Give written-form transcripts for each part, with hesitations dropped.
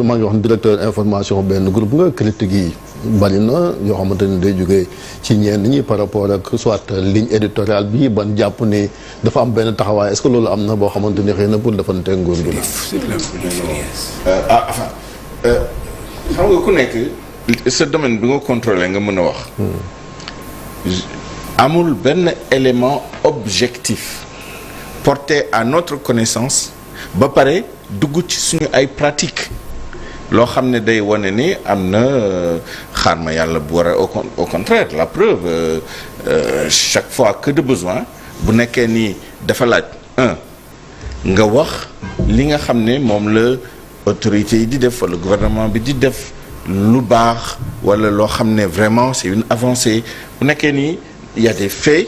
maa ngi wax directeur information benn groupe nga critique yi bari na yoo xamante ni day jógee ci ñenn ñi par rapport ak soit ligne éditoriale bi ban jàpp ni dafa am benn taxawaay est-ce que loolu am na boo xamante ni xëy na pour defante nguur gi la. xam nga ku nekk ce domaine bi nga contrôlé nga mën a wax. amul benn élément objectif porté à notre connaissance ba pare dugg ci suñu ay pratiques. loo xam ne day wane ni am na xaar ma yàlla bu war a au contraire la preuve chaque fois que de besoin bu nekkee ni dafa laaj nga wax li nga xam ne moom la autorité yi di def wala gouvernement bi di def lu baax wala loo xam ne vraiment c'est une avancée bu nekkee ni il y a des faits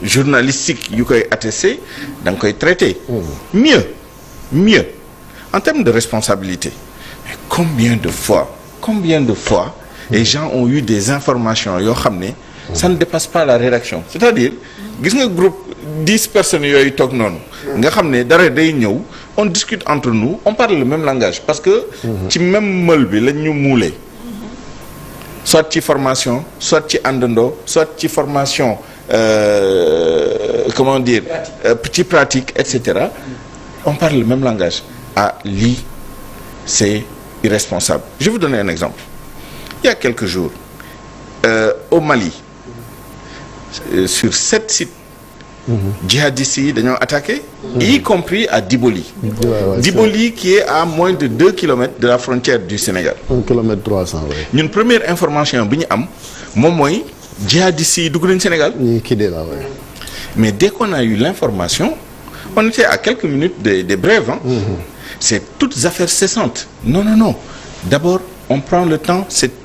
journalistiques yu koy attester da nga koy traiter mieux en termes de responsabilité. Mais combien de fois les gens ont eu des informations yoo xam ne ça ne dépasse pas la rédaction c'est-à-dire gis nga groupe 10 personnes yooyu toog noonu nga xam ne dara day ñëw on discute entre nous on parle le même langage parce que ci même mël bi lañ ñu muulee soit ci formation soit ci àndandoo soit ci formation comment dire ci pratique etc. On parle le même langage lii c'est irresponsable. Je vais vous donner un exemple. Il y a quelques jours, au Mali, sur 7 sites, djihadistes yi dañoo attaqué, y compris à Diboli. Diboli qui est à moins de 2 kilomètres de la frontière du Sénégal. 1 kilomètre 300, oui. Ñun première information bi ñu am moom mooy djihadistes yi dugg nañu Sénégal. Mais dès qu'on a eu l'information, on était à quelques minutes des brèves. C'est toutes affaires cessantes. Non. D'abord, on prend le temps, c'est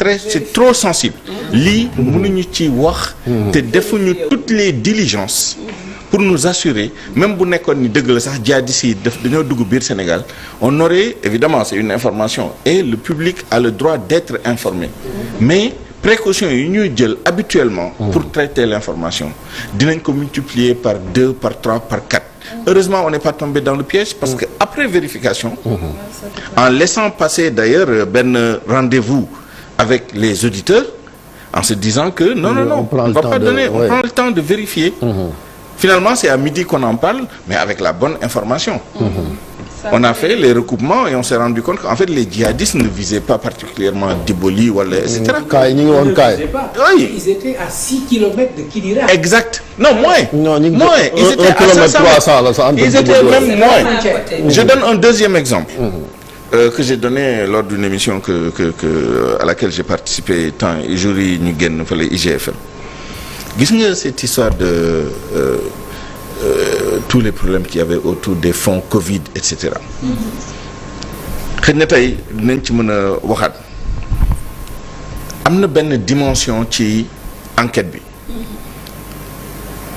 trop sensible. Lii mënuñu ci wax te defuñu toutes les diligences pour nous assurer même bu nekkoon ni dëgg la sax djihadistes yi dañoo dugg biir Sénégal on aurait évidemment c'est une information et le public a le droit d'être informé mais précautions yi ñuy jël habituellement pour traiter l'information dinañ ko multiplier par 2 par 3 par 4. Heureusement, on n'est pas tombé dans le piège parce que après vérification, en laissant passer d'ailleurs ben rendez-vous avec les auditeurs, en se disant que non, on va pas donner, on prend le temps de vérifier. Finalement, c'est à midi qu'on en parle, mais avec la bonne information. On a fait les recoupements et on s'est rendu compte qu'en fait les djihadistes ne visaient pas particulièrement Diboli ou etc. Ils étaient à 6 km de Kidira. Exact. Non, moins. Ils étaient à 500. Ils étaient même moins. Je donne un deuxième exemple que j'ai donné lors d'une émission à laquelle j'ai participé tant et jury ñu génn fële IGFM. Gis nga cette histoire de tous les problèmes qu'il y avait autour des fonds Covid etc. xëy na tey dinañ ci mën a waxaat am na benn dimension ci enquête bi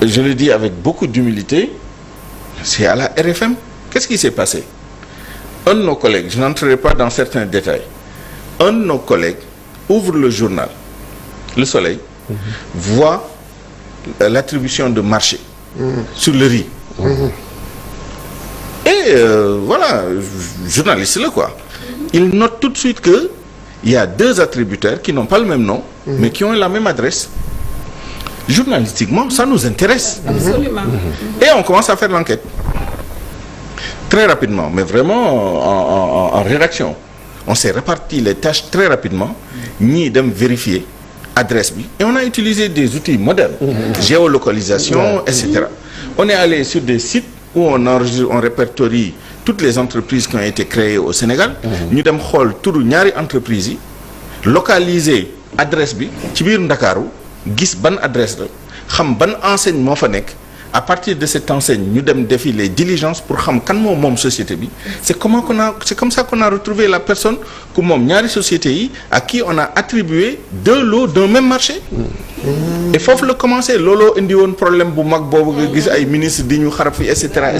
je le dis avec beaucoup d'humilité c'est à la RFM qu'est-ce qui s'est passé un de nos collègues je n'entrerai pas dans certains détails un de nos collègues ouvre le journal Le Soleil voit l'attribution de marché sur le riz et voilà journaliste là quoi il note tout de suite que il y a 2 attributaires qui n'ont pas le même nom mais qui ont la même adresse journalistiquement ça nous intéresse Absolument. Et on commence à faire l'enquête très rapidement mais vraiment en rédaction on s'est réparti les tâches très rapidement ñii dem vérifier adresse bi et on a utilisé des outils modernes géolocalisation etc. On est allé sur des sites où on enregistre, on répertorie toutes les entreprises qui ont été créées au Sénégal ñu dem xool turu ñaari entreprises yi localiser adresse bi ci biir Ndakaaru gis ban adresse la xam ban enseigne moo fa nekk à partir de cette enseigne ñu dem défi les diligences pour xam kan moom société bi c'est comme ça qu'on a retrouvé la personne ku moom ñaari sociétés yi à qui on a attribué 2 lots d'un même marché et foofu la commencé looloo indi woon problème bu mag boobu nga gis ay ministres di ñu xarab fi et cetera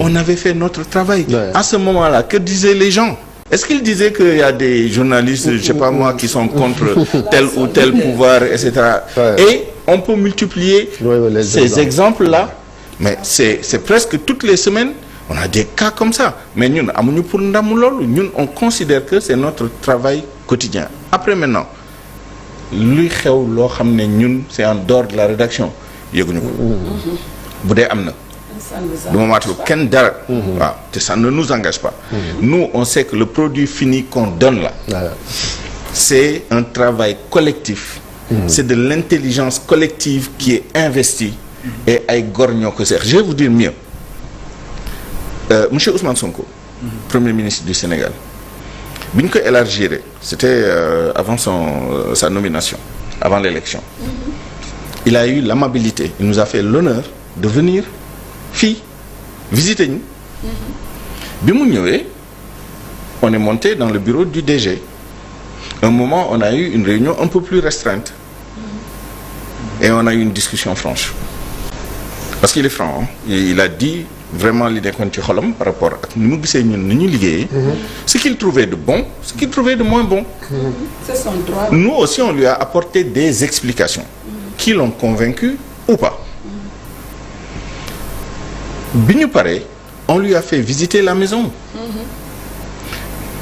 on avait fait notre travail à ce moment-là que disaient les gens est-ce qu'ils disaient qu'il y a des journalistes je sais pas moi qui sont contre tel ou tel pouvoir et cetera et on peut multiplier ces exemples-là mais c'est presque toutes les semaines on a des cas comme ça mais ñun amuñu pour ndamu loolu ñun on considère que c'est notre travail quotidien après maintenant luy xew loo xam ne ñun c'est en dehors de la rédaction yëguñu ko bu dee am na du ma maatalu kenn dara waaw te ça ne nous engage pas nous on sait que le produit fini qu'on donne là c'est un travail collectif c'est de l'intelligence collective qui est investie et ay góor ñoo ko seex je vais vous dire mieux monsieur Ousmane Sonko premier ministre du Sénégal bi ñu ko élargir c'était avant sa nomination avant l'élection il a eu l'amabilité il nous a fait l'honneur de venir fii visiter ñu bi mu ñëwee on est monté dans le bureau du DG un moment on a eu une réunion un peu plus restreinte et on a eu une discussion franche parce qu'il est franc il a dit vraiment li nekkoon ci xolam par rapport ak ni mu gisee ñun ni ñu liggéeyee ce qu'il trouvait de bon ce qu'il trouvait de moins bon c'est son droit. nous aussi on lui a apporté des explications qui l'ont convaincu ou pas bi ñu paree on lui a fait visiter la maison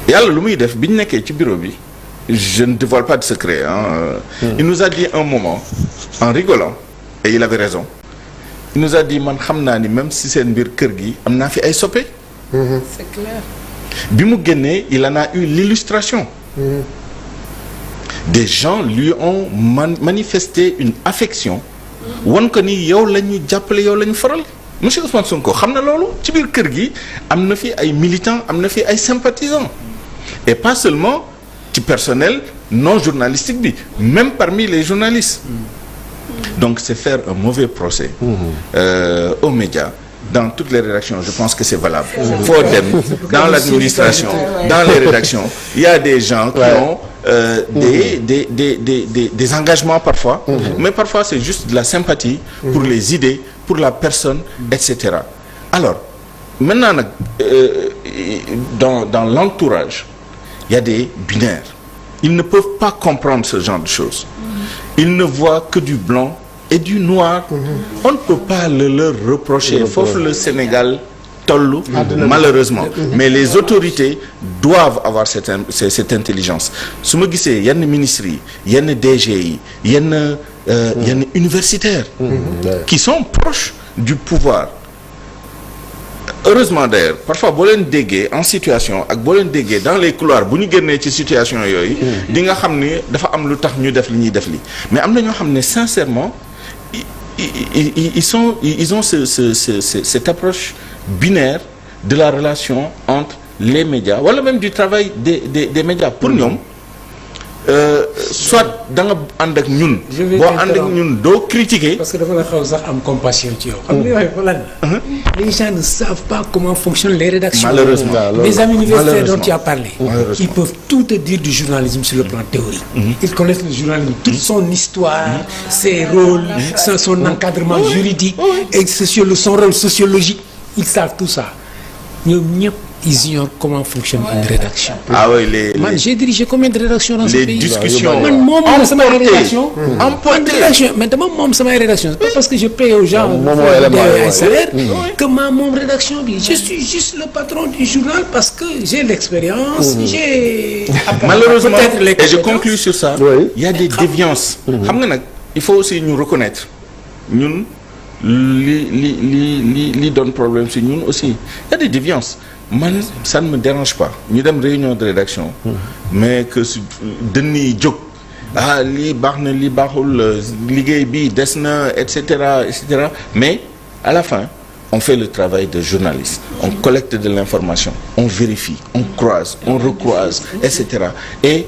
yàlla lu muy def bi ñu nekkee ci bureau bi je ne dévoile pas de secret il nous a dit un moment en rigolant et il avait raison il nous a dit man xam naa ni même si seen mbir kër gi am naa fi ay soppe c'est clair. bi mu génnee il en a eu l'illustration des gens lui ont manifesté une affection wan ko ni yow la ñu jàppale yow la ñu faral monsieur Ousmane Sonko xam na loolu ci biir kër gi am na fi ay militants am na fi ay sympathisants et pas seulement ci personnel non journalistique bi même parmi les journalistes donc c'est faire un mauvais procès aux médias dans toutes les rédactions je pense que c'est valable faut dem dans l'administration dans les rédactions il y a des gens qui ont des engagements parfois mais parfois c'est juste de la sympathie pour les idées pour la personne etc. Alors maintenant nag dans l'entourage il y a des binaires ils ne peuvent pas comprendre ce genre de choses ils ne voient que du blanc et du noir on ne peut pas le leur reprocher foofu le Sénégal tollu malheureusement mais les autorités doivent avoir cette intelligence su ma gisee yenn ministres yi yenn DG yi yenn universitaires qui sont proches du pouvoir heureusement d'ailleurs parfois boo leen déggee en situation ak boo leen déggee dans les couloirs bu ñu génnee ci situation yooyu di nga xam ni dafa am lu tax ñu def li ñuy def li mais am na ñoo xam ne sincèrement ils ont cette approche binaire de la relation entre les médias wala même du travail des médias pour ñoom soit da nga ànd ak ñun boo ànd ak ñun doo critiquer parce que dafa la xaw sax am compassion ci yow xam nga waxee fa lan la les gens ne savent pas comment fonctionnent les rédactions malheureusement les amis universitaires dont tu as parlé ils peuvent tout te dire du journalisme sur le plan théorique ils connaissent le journalisme toute son histoire ses rôles son encadrement juridique et son rôle sociologique ils savent tout ça ñoom ñëpp ils ignorent comment fonctionne une rédaction. Ah oui, man j'ai dirigé combien de rédactions dans ce pays? Les discussions. Man moom la samay rédaction. Emporté. Mais dama moom samay rédaction. C'est pas parce que je paye aux gens un salaire que ma moom rédaction bi. Je suis juste le patron du journal parce que j'ai l'expérience, j'ai malheureusement et je conclus sur ça. Il y a des déviances. Xam nga nag il faut aussi ñu reconnaître ñun li donne problème si ñun aussi. Il y a des déviances. Man ça ne me dérange pas ñu dem réunion de rédaction mais que su dañuy jóg lii baax na lii baaxul liggéey bi des na et cetera mais à la fin on fait le travail de journaliste on collecte de l'information on vérifie on croise on recroise et cetera et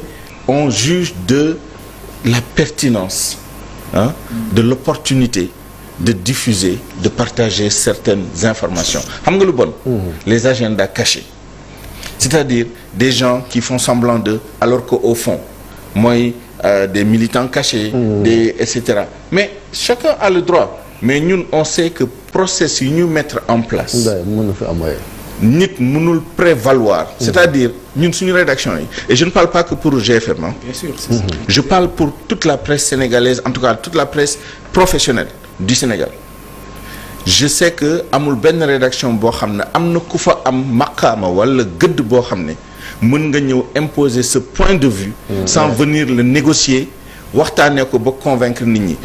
on juge de la pertinence de l'opportunité de diffuser, de partager certaines informations. Xam nga lu bon? Les agendas cachés. C'est-à-dire des gens qui font semblant d'eux alors qu'au fond, mooy des militants cachés, des etc. Mais chacun a le droit. Mais ñun on sait que processus yi ñu mettre en place. Nit mënul prévaloir. C'est-à-dire ñun suñu rédaction yi. Et je ne parle pas que pour GFM. Bien sûr, c'est ça. Je parle pour toute la presse sénégalaise, en tout cas toute la presse professionnelle du Sénégal. je sais que amul benn rédaction boo xam ne am na ku fa am maqaama wala gëdd boo xam ne mën nga ñëw imposer ce point de vue sans venir le négocier waxtaanee ko ba convaincre nit ñi